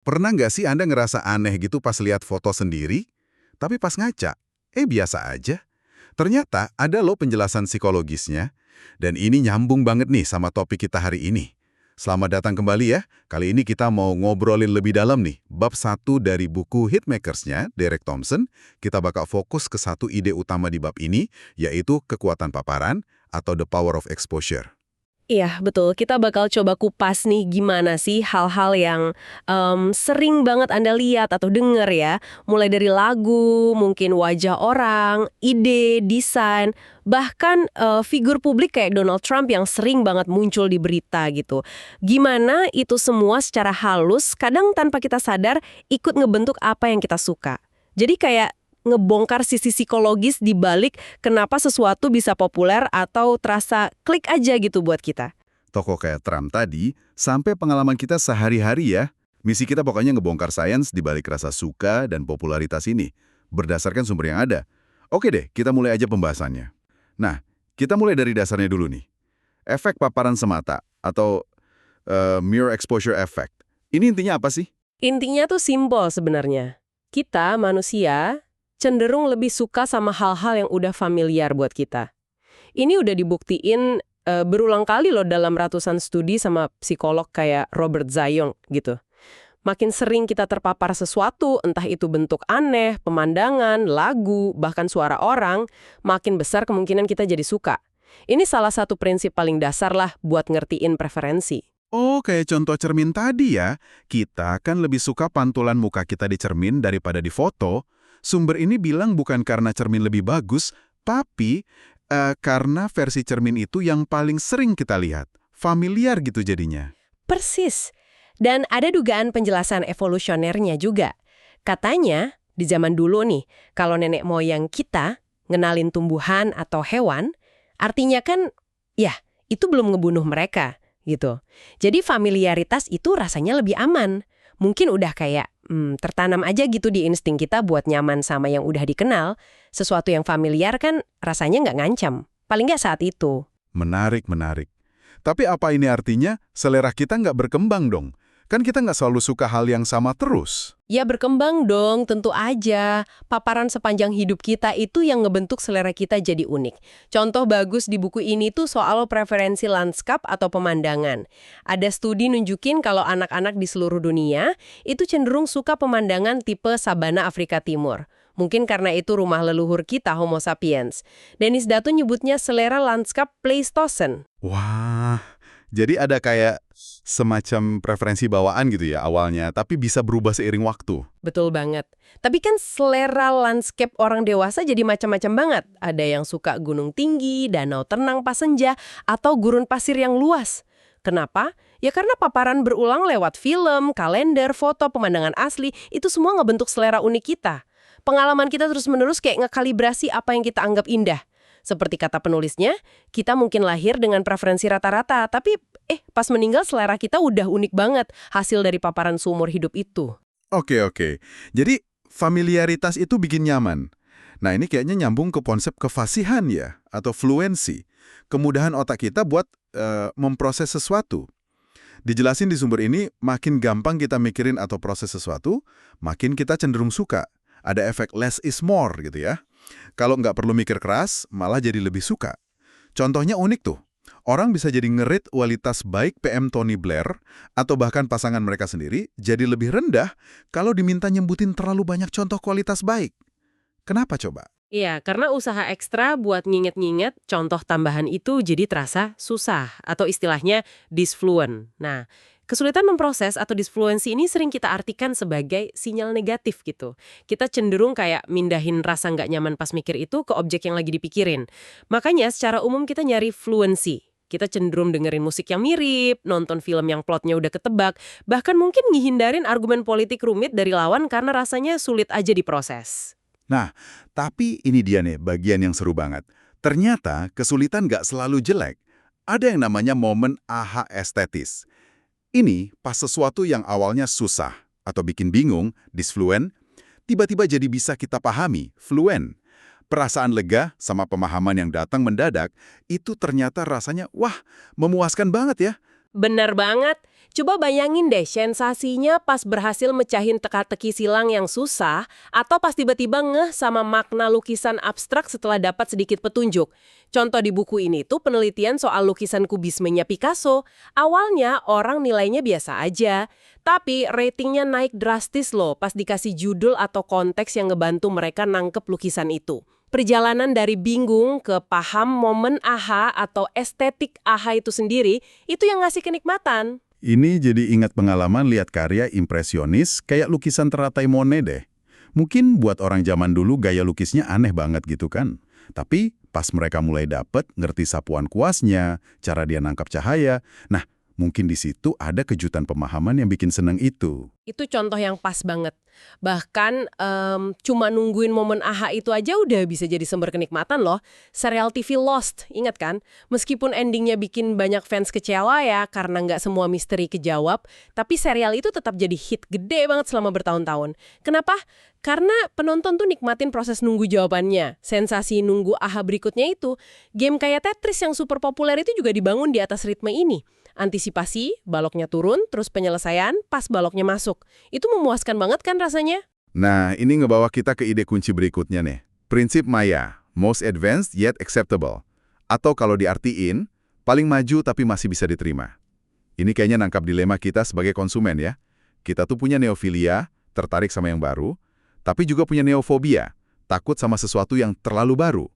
Pernah nggak sih Anda ngerasa aneh gitu pas lihat foto sendiri, tapi pas ngaca, biasa aja? Ternyata ada loh penjelasan psikologisnya, dan ini nyambung banget nih sama topik kita hari ini. Selamat datang kembali ya, kali ini kita mau ngobrolin lebih dalam nih, bab satu dari buku Hitmakers-nya, Derek Thompson. Kita bakal fokus ke satu ide utama di bab ini, yaitu kekuatan paparan atau the power of exposure. Iya, betul. Kita bakal coba kupas nih gimana sih hal-hal yang sering banget Anda lihat atau denger ya. Mulai dari lagu, mungkin wajah orang, ide, desain, bahkan figur publik kayak Donald Trump yang sering banget muncul di berita gitu. Gimana itu semua secara halus, kadang tanpa kita sadar, ikut ngebentuk apa yang kita suka. Jadi kayak ngebongkar sisi psikologis di balik kenapa sesuatu bisa populer atau terasa klik aja gitu buat kita. Tokoh kayak Trump tadi, sampai pengalaman kita sehari-hari ya. Misi kita pokoknya ngebongkar sains di balik rasa suka dan popularitas ini, berdasarkan sumber yang ada. Oke deh, kita mulai aja pembahasannya. Nah, kita mulai dari dasarnya dulu nih. Efek paparan semata, atau mere exposure effect. Ini intinya apa sih? Intinya tuh simpel sebenarnya. Kita, manusia, cenderung lebih suka sama hal-hal yang udah familiar buat kita. Ini udah dibuktiin berulang kali loh dalam ratusan studi sama psikolog kayak Robert Zion gitu. Makin sering kita terpapar sesuatu, entah itu bentuk aneh, pemandangan, lagu, bahkan suara orang, makin besar kemungkinan kita jadi suka. Ini salah satu prinsip paling dasar lah buat ngertiin preferensi. Oh, kayak contoh cermin tadi ya. Kita kan lebih suka pantulan muka kita di cermin daripada di foto. Sumber ini bilang bukan karena cermin lebih bagus, tapi karena versi cermin itu yang paling sering kita lihat. Familiar gitu jadinya. Persis. Dan ada dugaan penjelasan evolusionernya juga. Katanya, di zaman dulu nih, kalau nenek moyang kita ngenalin tumbuhan atau hewan, artinya kan, ya, itu belum ngebunuh mereka, gitu. Jadi familiaritas itu rasanya lebih aman. Mungkin udah kayak tertanam aja gitu di insting kita buat nyaman sama yang udah dikenal. Sesuatu yang familiar kan rasanya nggak ngancam. Paling nggak saat itu. Menarik, menarik. Tapi apa ini artinya selera kita nggak berkembang dong? Kan kita nggak selalu suka hal yang sama terus. Ya berkembang dong, tentu aja. Paparan sepanjang hidup kita itu yang ngebentuk selera kita jadi unik. Contoh bagus di buku ini tuh soal preferensi lanskap atau pemandangan. Ada studi nunjukin kalau anak-anak di seluruh dunia itu cenderung suka pemandangan tipe sabana Afrika Timur. Mungkin karena itu rumah leluhur kita, Homo sapiens. Dennis Datu nyebutnya selera lanskap Pleistocene. Wah, jadi ada kayak semacam preferensi bawaan gitu ya awalnya, tapi bisa berubah seiring waktu. Betul banget. Tapi kan selera landscape orang dewasa jadi macam-macam banget. Ada yang suka gunung tinggi, danau tenang pas senja, atau gurun pasir yang luas. Kenapa? Ya karena paparan berulang lewat film, kalender, foto, pemandangan asli, itu semua ngebentuk selera unik kita. Pengalaman kita terus-menerus kayak ngekalibrasi apa yang kita anggap indah. Seperti kata penulisnya, kita mungkin lahir dengan preferensi rata-rata, tapi pas meninggal selera kita udah unik banget hasil dari paparan seumur hidup itu. Oke. Jadi familiaritas itu bikin nyaman. Nah ini kayaknya nyambung ke konsep kefasihan ya, atau fluensi. Kemudahan otak kita buat memproses sesuatu. Dijelasin di sumber ini, makin gampang kita mikirin atau proses sesuatu, makin kita cenderung suka. Ada efek less is more gitu ya. Kalau nggak perlu mikir keras, malah jadi lebih suka. Contohnya unik tuh. Orang bisa jadi ngerit kualitas baik PM Tony Blair atau bahkan pasangan mereka sendiri jadi lebih rendah kalau diminta nyebutin terlalu banyak contoh kualitas baik. Kenapa coba? Iya, karena usaha ekstra buat nginget-nginget contoh tambahan itu jadi terasa susah atau istilahnya disfluent. Nah, kesulitan memproses atau disfluensi ini sering kita artikan sebagai sinyal negatif gitu. Kita cenderung kayak mindahin rasa nggak nyaman pas mikir itu ke objek yang lagi dipikirin. Makanya secara umum kita nyari fluency. Kita cenderung dengerin musik yang mirip, nonton film yang plotnya udah ketebak, bahkan mungkin ngehindarin argumen politik rumit dari lawan karena rasanya sulit aja diproses. Nah, tapi ini dia nih bagian yang seru banget. Ternyata kesulitan nggak selalu jelek. Ada yang namanya momen aha estetis. Ini pas sesuatu yang awalnya susah atau bikin bingung, disfluen, tiba-tiba jadi bisa kita pahami, fluen. Perasaan lega sama pemahaman yang datang mendadak, itu ternyata rasanya, wah, memuaskan banget ya. Benar banget. Coba bayangin deh sensasinya pas berhasil mecahin teka-teki silang yang susah atau pas tiba-tiba ngeh sama makna lukisan abstrak setelah dapat sedikit petunjuk. Contoh di buku ini tuh penelitian soal lukisan kubismenya Picasso. Awalnya orang nilainya biasa aja, tapi ratingnya naik drastis loh pas dikasih judul atau konteks yang ngebantu mereka nangkep lukisan itu. Perjalanan dari bingung ke paham momen aha atau estetik aha itu sendiri, itu yang ngasih kenikmatan. Ini jadi ingat pengalaman lihat karya impresionis kayak lukisan teratai Monet deh. Mungkin buat orang zaman dulu gaya lukisnya aneh banget gitu kan. Tapi pas mereka mulai dapet, ngerti sapuan kuasnya, cara dia nangkap cahaya, nah mungkin di situ ada kejutan pemahaman yang bikin seneng itu. Itu contoh yang pas banget. Bahkan cuma nungguin momen aha itu aja udah bisa jadi sumber kenikmatan loh. Serial TV Lost, ingat kan? Meskipun endingnya bikin banyak fans kecewa ya karena nggak semua misteri kejawab, tapi serial itu tetap jadi hit gede banget selama bertahun-tahun. Kenapa? Karena penonton tuh nikmatin proses nunggu jawabannya. Sensasi nunggu aha berikutnya itu. Game kayak Tetris yang super populer itu juga dibangun di atas ritme ini. Antisipasi, baloknya turun, terus penyelesaian, pas baloknya masuk. Itu memuaskan banget kan rasanya? Nah, ini ngebawa kita ke ide kunci berikutnya nih. Prinsip Maya, most advanced yet acceptable. Atau kalau diartiin, paling maju tapi masih bisa diterima. Ini kayaknya nangkap dilema kita sebagai konsumen ya. Kita tuh punya neofilia, tertarik sama yang baru, tapi juga punya neofobia, takut sama sesuatu yang terlalu baru.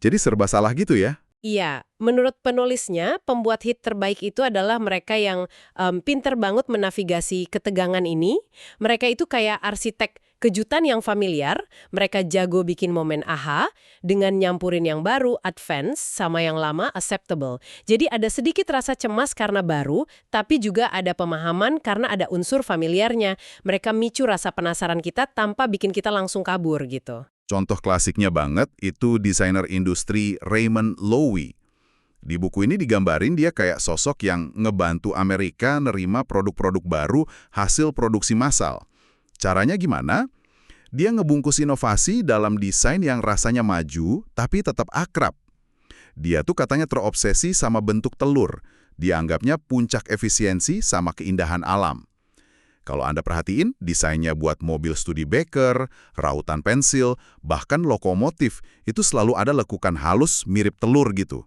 Jadi serba salah gitu ya. Iya, menurut penulisnya, pembuat hit terbaik itu adalah mereka yang pinter banget menavigasi ketegangan ini. Mereka itu kayak arsitek kejutan yang familiar, mereka jago bikin momen aha, dengan nyampurin yang baru, advance, sama yang lama, acceptable. Jadi ada sedikit rasa cemas karena baru, tapi juga ada pemahaman karena ada unsur familiarnya. Mereka micu rasa penasaran kita tanpa bikin kita langsung kabur gitu. Contoh klasiknya banget itu desainer industri Raymond Loewy. Di buku ini digambarin dia kayak sosok yang ngebantu Amerika nerima produk-produk baru hasil produksi massal. Caranya gimana? Dia ngebungkus inovasi dalam desain yang rasanya maju tapi tetap akrab. Dia tuh katanya terobsesi sama bentuk telur. Dianggapnya puncak efisiensi sama keindahan alam. Kalau Anda perhatiin, desainnya buat mobil Studebaker, rautan pensil, bahkan lokomotif, itu selalu ada lekukan halus mirip telur gitu.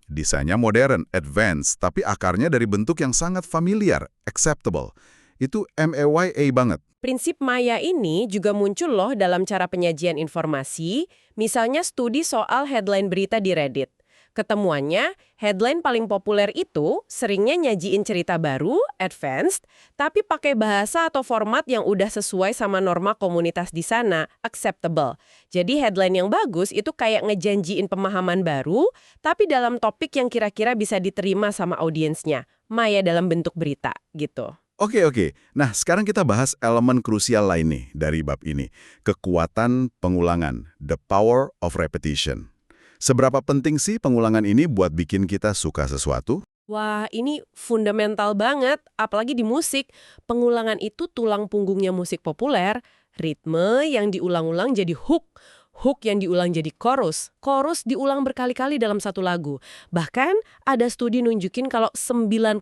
Desainnya modern, advance, tapi akarnya dari bentuk yang sangat familiar, acceptable. Itu MAYA banget. Prinsip Maya ini juga muncul loh dalam cara penyajian informasi, misalnya studi soal headline berita di Reddit. Ketemuannya, headline paling populer itu seringnya nyajiin cerita baru, advanced, tapi pakai bahasa atau format yang udah sesuai sama norma komunitas di sana, acceptable. Jadi headline yang bagus itu kayak ngejanjiin pemahaman baru, tapi dalam topik yang kira-kira bisa diterima sama audiensnya. Maya dalam bentuk berita, gitu. Oke. Nah, sekarang kita bahas elemen krusial lain nih dari bab ini. Kekuatan pengulangan, the power of repetition. Seberapa penting sih pengulangan ini buat bikin kita suka sesuatu? Wah, ini fundamental banget, apalagi di musik. Pengulangan itu tulang punggungnya musik populer, ritme yang diulang-ulang jadi hook, hook yang diulang jadi chorus, chorus diulang berkali-kali dalam satu lagu. Bahkan ada studi nunjukin kalau 90%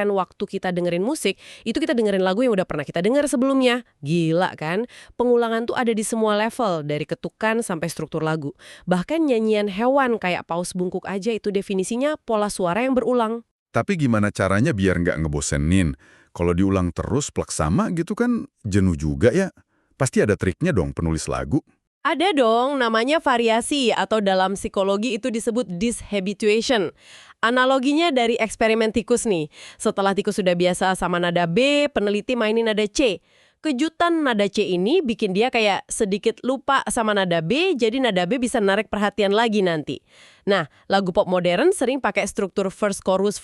waktu kita dengerin musik, itu kita dengerin lagu yang udah pernah kita denger sebelumnya. Gila kan? Pengulangan tuh ada di semua level, dari ketukan sampai struktur lagu. Bahkan nyanyian hewan kayak paus bungkuk aja itu definisinya pola suara yang berulang. Tapi gimana caranya biar nggak ngebosenin? Kalau diulang terus plek sama gitu kan jenuh juga ya. Pasti ada triknya dong penulis lagu. Ada dong, namanya variasi atau dalam psikologi itu disebut dishabituation. Analoginya dari eksperimen tikus nih. Setelah tikus sudah biasa sama nada B, peneliti mainin nada C. Kejutan nada C ini bikin dia kayak sedikit lupa sama nada B, jadi nada B bisa narik perhatian lagi nanti. Nah, lagu pop modern sering pakai struktur first chorus,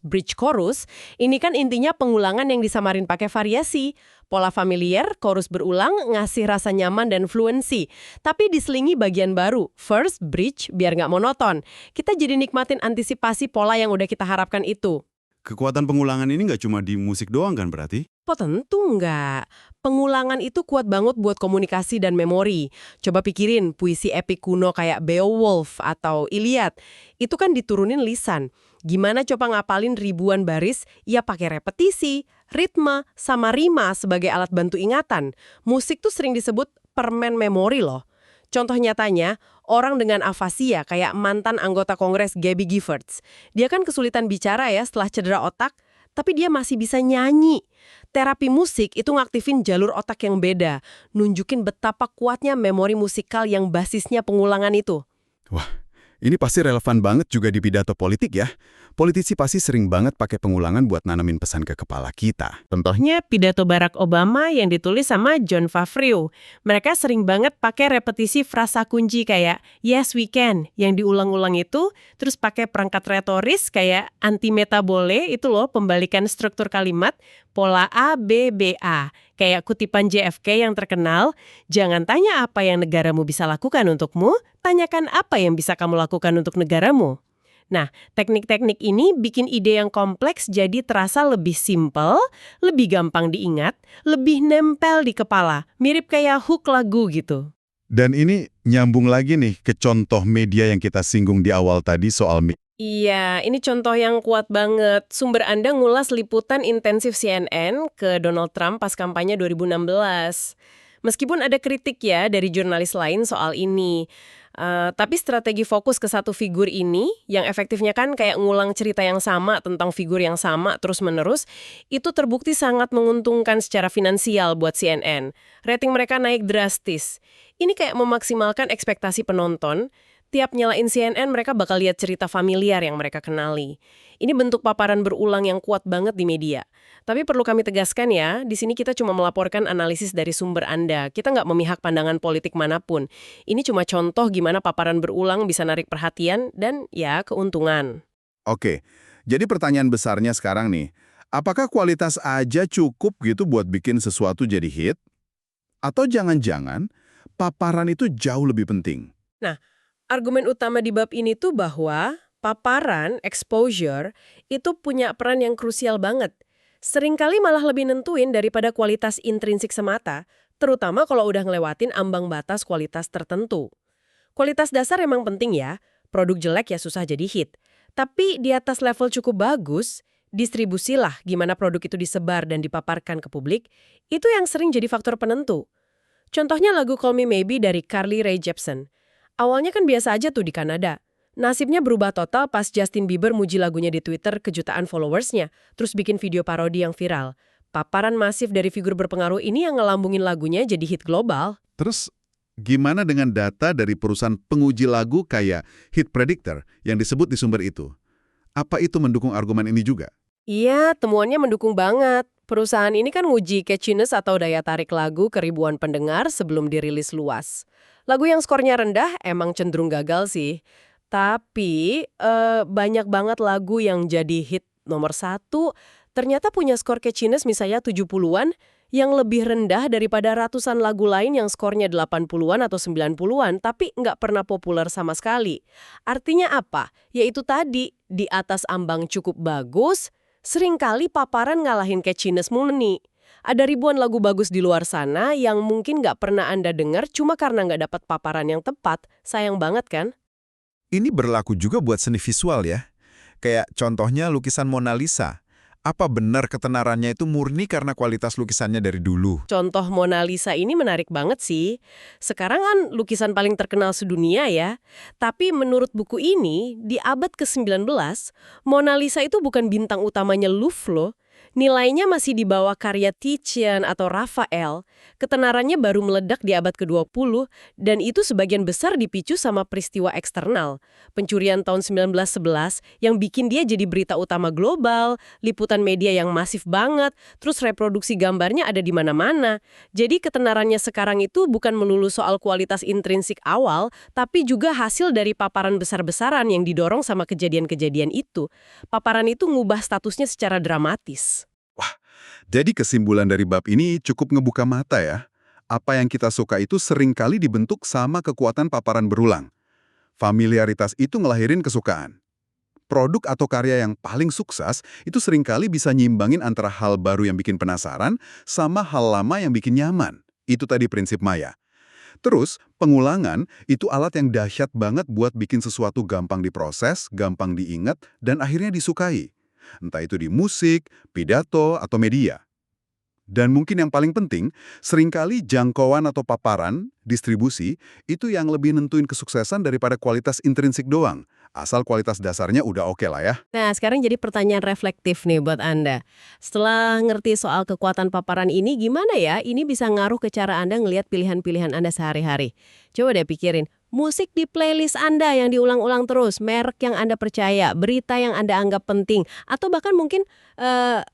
bridge chorus. Ini kan intinya pengulangan yang disamarin pakai variasi. Pola familiar, chorus berulang, ngasih rasa nyaman dan fluency. Tapi diselingi bagian baru, first, bridge, biar nggak monoton. Kita jadi nikmatin antisipasi pola yang udah kita harapkan itu. Kekuatan pengulangan ini nggak cuma di musik doang kan berarti? Oh tentu nggak. Pengulangan itu kuat banget buat komunikasi dan memori. Coba pikirin puisi epik kuno kayak Beowulf atau Iliad. Itu kan diturunin lisan. Gimana coba ngapalin ribuan baris? Ya pakai repetisi, ritme, sama rima sebagai alat bantu ingatan. Musik tuh sering disebut permen memori loh. Contoh nyatanya, orang dengan afasia kayak mantan anggota Kongres Gabby Giffords. Dia kan kesulitan bicara ya setelah cedera otak, tapi dia masih bisa nyanyi. Terapi musik itu ngaktifin jalur otak yang beda, nunjukin betapa kuatnya memori musikal yang basisnya pengulangan itu. Wah, ini pasti relevan banget juga di pidato politik ya. Politisi pasti sering banget pakai pengulangan buat nanamin pesan ke kepala kita. Contohnya pidato Barack Obama yang ditulis sama John Favreau. Mereka sering banget pakai repetisi frasa kunci kayak yes we can yang diulang-ulang itu, terus pakai perangkat retoris kayak anti-metabole itu loh, pembalikan struktur kalimat, pola A, B, B, A. Kayak kutipan JFK yang terkenal, jangan tanya apa yang negaramu bisa lakukan untukmu, tanyakan apa yang bisa kamu lakukan untuk negaramu. Nah, teknik-teknik ini bikin ide yang kompleks jadi terasa lebih simpel, lebih gampang diingat, lebih nempel di kepala, mirip kayak hook lagu gitu. Dan ini nyambung lagi nih ke contoh media yang kita singgung di awal tadi soal Iya, ini contoh yang kuat banget. Sumber Anda ngulas liputan intensif CNN ke Donald Trump pas kampanye 2016. Meskipun ada kritik ya dari jurnalis lain soal ini. Tapi strategi fokus ke satu figur ini, yang efektifnya kan kayak ngulang cerita yang sama tentang figur yang sama terus-menerus, itu terbukti sangat menguntungkan secara finansial buat CNN. Rating mereka naik drastis. Ini kayak memaksimalkan ekspektasi penonton. Tiap nyalain CNN, mereka bakal lihat cerita familiar yang mereka kenali. Ini bentuk paparan berulang yang kuat banget di media. Tapi perlu kami tegaskan ya, di sini kita cuma melaporkan analisis dari sumber Anda. Kita nggak memihak pandangan politik manapun. Ini cuma contoh gimana paparan berulang bisa narik perhatian dan ya keuntungan. Oke, jadi pertanyaan besarnya sekarang nih, apakah kualitas aja cukup gitu buat bikin sesuatu jadi hit? Atau jangan-jangan paparan itu jauh lebih penting? Nah, argumen utama di bab ini tuh bahwa paparan, exposure, itu punya peran yang krusial banget. Seringkali malah lebih nentuin daripada kualitas intrinsik semata, terutama kalau udah ngelewatin ambang batas kualitas tertentu. Kualitas dasar emang penting ya, produk jelek ya susah jadi hit. Tapi di atas level cukup bagus, distribusilah gimana produk itu disebar dan dipaparkan ke publik, itu yang sering jadi faktor penentu. Contohnya lagu Call Me Maybe dari Carly Rae Jepsen. Awalnya kan biasa aja tuh di Kanada. Nasibnya berubah total pas Justin Bieber muji lagunya di Twitter ke jutaan followersnya, terus bikin video parodi yang viral. Paparan masif dari figur berpengaruh ini yang ngelambungin lagunya jadi hit global. Terus gimana dengan data dari perusahaan penguji lagu kayak Hit Predictor yang disebut di sumber itu? Apa itu mendukung argumen ini juga? Iya, temuannya mendukung banget. Perusahaan ini kan nguji catchiness atau daya tarik lagu ke ribuan pendengar sebelum dirilis luas. Lagu yang skornya rendah emang cenderung gagal sih. Tapi banyak banget lagu yang jadi hit nomor 1 ternyata punya skor catchiness misalnya 70-an yang lebih rendah daripada ratusan lagu lain yang skornya 80-an atau 90-an tapi nggak pernah populer sama sekali. Artinya apa? Yaitu tadi, di atas ambang cukup bagus, seringkali paparan ngalahin catchiness murni. Ada ribuan lagu bagus di luar sana yang mungkin nggak pernah Anda dengar cuma karena nggak dapat paparan yang tepat. Sayang banget kan? Ini berlaku juga buat seni visual ya. Kayak contohnya lukisan Mona Lisa. Apa benar ketenarannya itu murni karena kualitas lukisannya dari dulu? Contoh Mona Lisa ini menarik banget sih. Sekarang kan lukisan paling terkenal sedunia ya. Tapi menurut buku ini, di abad ke-19, Mona Lisa itu bukan bintang utamanya Louvre loh. Nilainya masih di bawah karya Titian atau Raphael. Ketenarannya baru meledak di abad ke-20 dan itu sebagian besar dipicu sama peristiwa eksternal. Pencurian tahun 1911 yang bikin dia jadi berita utama global, liputan media yang masif banget, terus reproduksi gambarnya ada di mana-mana. Jadi ketenarannya sekarang itu bukan melulu soal kualitas intrinsik awal, tapi juga hasil dari paparan besar-besaran yang didorong sama kejadian-kejadian itu. Paparan itu ngubah statusnya secara dramatis. Jadi kesimpulan dari bab ini cukup ngebuka mata ya. Apa yang kita suka itu seringkali dibentuk sama kekuatan paparan berulang. Familiaritas itu ngelahirin kesukaan. Produk atau karya yang paling sukses itu seringkali bisa nyimbangin antara hal baru yang bikin penasaran sama hal lama yang bikin nyaman. Itu tadi prinsip Maya. Terus, pengulangan itu alat yang dahsyat banget buat bikin sesuatu gampang diproses, gampang diingat, dan akhirnya disukai. Entah itu di musik, pidato, atau media. Dan mungkin yang paling penting, seringkali jangkauan atau paparan, distribusi, itu yang lebih nentuin kesuksesan daripada kualitas intrinsik doang. Asal kualitas dasarnya udah oke lah ya. Nah, sekarang jadi pertanyaan reflektif nih buat Anda. Setelah ngerti soal kekuatan paparan ini, gimana ya ini bisa ngaruh ke cara Anda ngelihat pilihan-pilihan Anda sehari-hari? Coba deh pikirin, musik di playlist Anda yang diulang-ulang terus, merek yang Anda percaya, berita yang Anda anggap penting, atau bahkan mungkin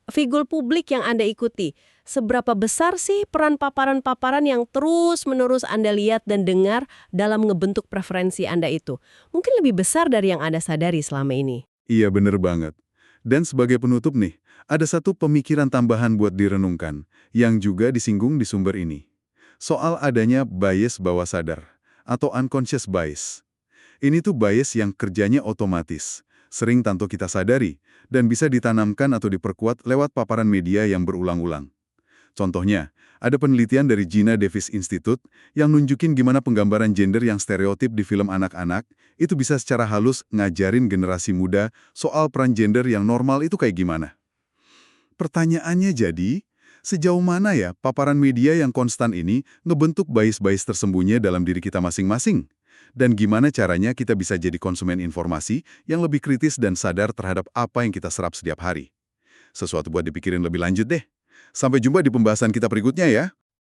figur publik yang Anda ikuti. Seberapa besar sih peran paparan-paparan yang terus-menerus Anda lihat dan dengar dalam ngebentuk preferensi Anda itu? Mungkin lebih besar dari yang Anda sadari selama ini. Iya bener banget. Dan sebagai penutup nih, ada satu pemikiran tambahan buat direnungkan, yang juga disinggung di sumber ini. Soal adanya bias bawah sadar, atau unconscious bias. Ini tuh bias yang kerjanya otomatis, sering tanpa kita sadari, dan bisa ditanamkan atau diperkuat lewat paparan media yang berulang-ulang. Contohnya, ada penelitian dari Gina Davis Institute yang nunjukin gimana penggambaran gender yang stereotip di film anak-anak itu bisa secara halus ngajarin generasi muda soal peran gender yang normal itu kayak gimana. Pertanyaannya jadi, sejauh mana ya paparan media yang konstan ini ngebentuk bias-bias tersembunyi dalam diri kita masing-masing? Dan gimana caranya kita bisa jadi konsumen informasi yang lebih kritis dan sadar terhadap apa yang kita serap setiap hari? Sesuatu buat dipikirin lebih lanjut deh. Sampai jumpa di pembahasan kita berikutnya ya.